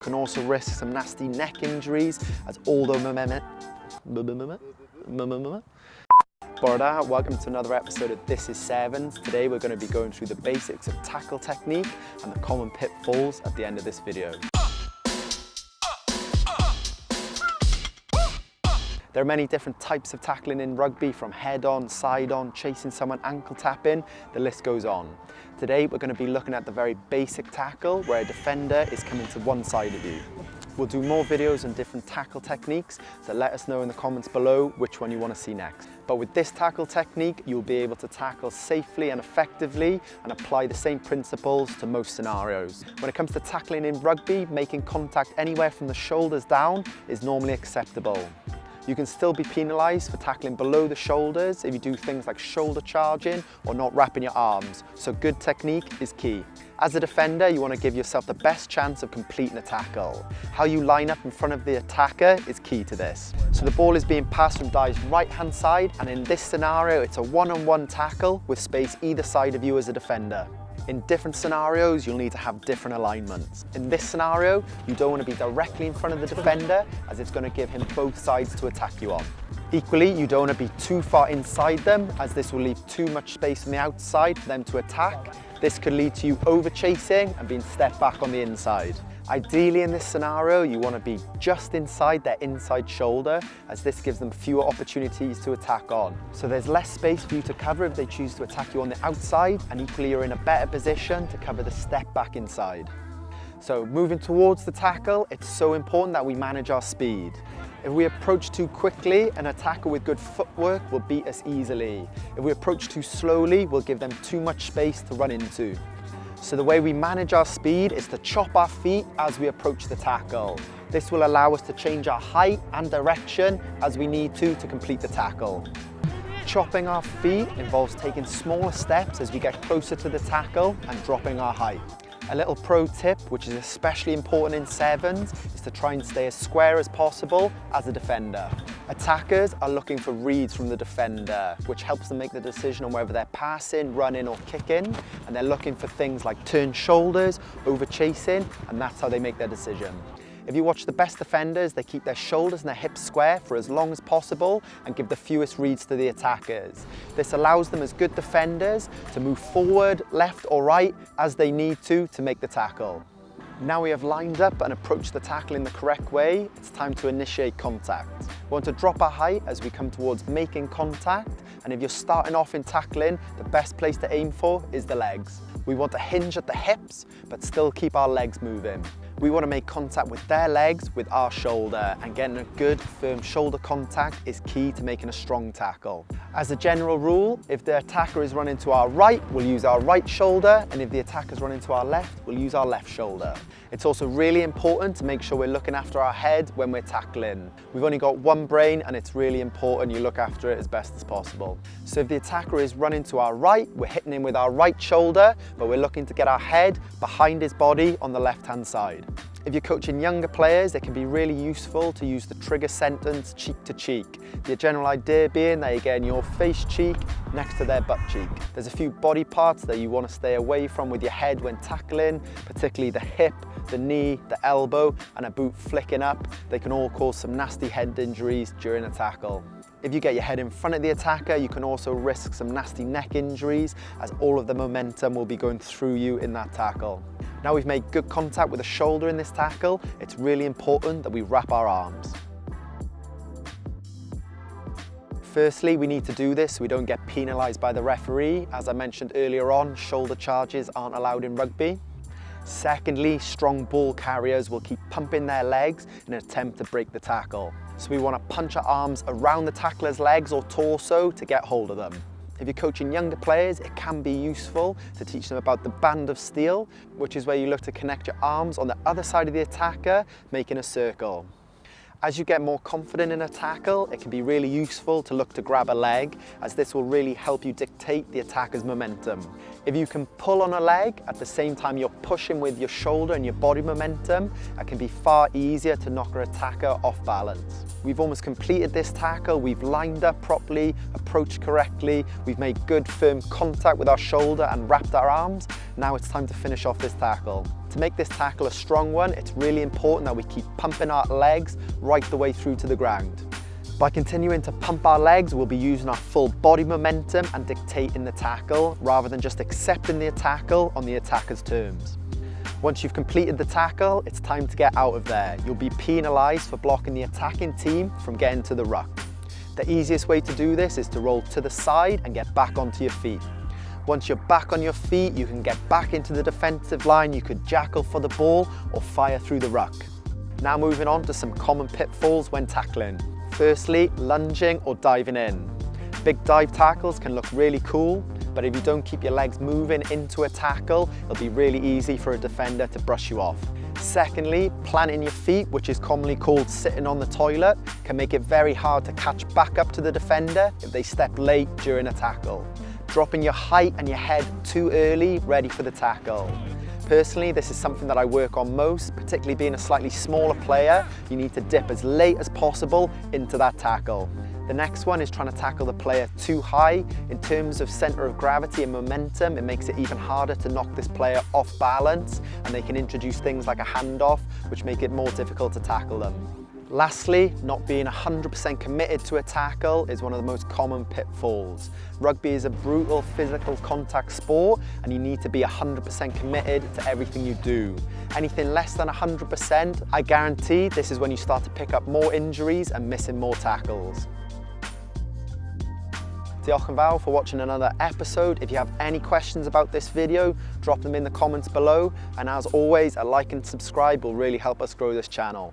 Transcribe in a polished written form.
Can also risk some nasty neck injuries as all the Borda, welcome to another episode of This is Sevens. Today we're going to be going through the basics of tackle technique and the common pitfalls at the end of this video. There are many different types of tackling in rugby, from head-on, side-on, chasing someone, ankle tapping, the list goes on. Today we're going to be looking at the very basic tackle where a defender is coming to one side of you. We'll do more videos on different tackle techniques, so let us know in the comments below which one you want to see next. But with this tackle technique, you'll be able to tackle safely and effectively and apply the same principles to most scenarios. When it comes to tackling in rugby, making contact anywhere from the shoulders down is normally acceptable. You can still be penalised for tackling below the shoulders if you do things like shoulder charging or not wrapping your arms, so good technique is key. As a defender, you want to give yourself the best chance of completing a tackle. How you line up in front of the attacker is key to this. So the ball is being passed from Dai's right-hand side, and in this scenario, it's a one-on-one tackle with space either side of you as a defender. In different scenarios, you'll need to have different alignments. In this scenario, you don't want to be directly in front of the defender, as it's going to give him both sides to attack you on. Equally, you don't want to be too far inside them, as this will leave too much space on the outside for them to attack. This could lead to you over chasing and being stepped back on the inside. Ideally in this scenario, you want to be just inside their inside shoulder, as this gives them fewer opportunities to attack on. So there's less space for you to cover if they choose to attack you on the outside, and equally you're in a better position to cover the step back inside. So moving towards the tackle, it's so important that we manage our speed. If we approach too quickly, an attacker with good footwork will beat us easily. If we approach too slowly, we'll give them too much space to run into. So the way we manage our speed is to chop our feet as we approach the tackle. This will allow us to change our height and direction as we need to complete the tackle. Chopping our feet involves taking smaller steps as we get closer to the tackle and dropping our height. A little pro tip, which is especially important in sevens, is to try and stay as square as possible as a defender. Attackers are looking for reads from the defender, which helps them make the decision on whether they're passing, running or kicking, and they're looking for things like turned shoulders, over chasing, and that's how they make their decision. If you watch the best defenders, they keep their shoulders and their hips square for as long as possible and give the fewest reads to the attackers. This allows them as good defenders to move forward, left or right as they need to make the tackle. Now we have lined up and approached the tackle in the correct way, it's time to initiate contact. We want to drop our height as we come towards making contact, and if you're starting off in tackling, the best place to aim for is the legs. We want to hinge at the hips, but still keep our legs moving. We want to make contact with their legs with our shoulder, and getting a good firm shoulder contact is key to making a strong tackle. As a general rule, if the attacker is running to our right, we'll use our right shoulder, and if the attacker is running to our left, we'll use our left shoulder. It's also really important to make sure we're looking after our head when we're tackling. We've only got one brain, and it's really important you look after it as best as possible. So if the attacker is running to our right, we're hitting him with our right shoulder, but we're looking to get our head behind his body on the left-hand side. If you're coaching younger players, it can be really useful to use the trigger sentence cheek to cheek. The general idea being that you're getting your face cheek next to their butt cheek. There's a few body parts that you want to stay away from with your head when tackling, particularly the hip, the knee, the elbow, and a boot flicking up. They can all cause some nasty head injuries during a tackle. If you get your head in front of the attacker, you can also risk some nasty neck injuries, as all of the momentum will be going through you in that tackle. Now we've made good contact with the shoulder in this tackle, it's really important that we wrap our arms. Firstly, we need to do this so we don't get penalised by the referee. As I mentioned earlier on, shoulder charges aren't allowed in rugby. Secondly, strong ball carriers will keep pumping their legs in an attempt to break the tackle. So we want to punch our arms around the tackler's legs or torso to get hold of them. If you're coaching younger players, it can be useful to teach them about the band of steel, which is where you look to connect your arms on the other side of the attacker, making a circle. As you get more confident in a tackle, it can be really useful to look to grab a leg, as this will really help you dictate the attacker's momentum. If you can pull on a leg at the same time you're pushing with your shoulder and your body momentum, it can be far easier to knock your attacker off balance. We've almost completed this tackle, we've lined up properly, approached correctly, we've made good firm contact with our shoulder and wrapped our arms. Now it's time to finish off this tackle. To make this tackle a strong one, it's really important that we keep pumping our legs right the way through to the ground. By continuing to pump our legs, we'll be using our full body momentum and dictating the tackle, rather than just accepting the tackle on the attacker's terms. Once you've completed the tackle, it's time to get out of there. You'll be penalised for blocking the attacking team from getting to the ruck. The easiest way to do this is to roll to the side and get back onto your feet. Once you're back on your feet, you can get back into the defensive line, you could jackal for the ball or fire through the ruck. Now moving on to some common pitfalls when tackling. Firstly, lunging or diving in. Big dive tackles can look really cool, but if you don't keep your legs moving into a tackle, it'll be really easy for a defender to brush you off. Secondly, planting your feet, which is commonly called sitting on the toilet, can make it very hard to catch back up to the defender if they step late during a tackle. Dropping your height and your head too early, ready for the tackle. Personally, this is something that I work on most, particularly being a slightly smaller player. You need to dip as late as possible into that tackle. The next one is trying to tackle the player too high. In terms of centre of gravity and momentum, it makes it even harder to knock this player off balance, and they can introduce things like a handoff, which make it more difficult to tackle them. Lastly, not being 100% committed to a tackle is one of the most common pitfalls. Rugby is a brutal physical contact sport, and you need to be 100% committed to everything you do. Anything less than 100%, I guarantee this is when you start to pick up more injuries and missing more tackles. Diolch yn fawr for watching another episode. If you have any questions about this video, drop them in the comments below. And as always, a like and subscribe will really help us grow this channel.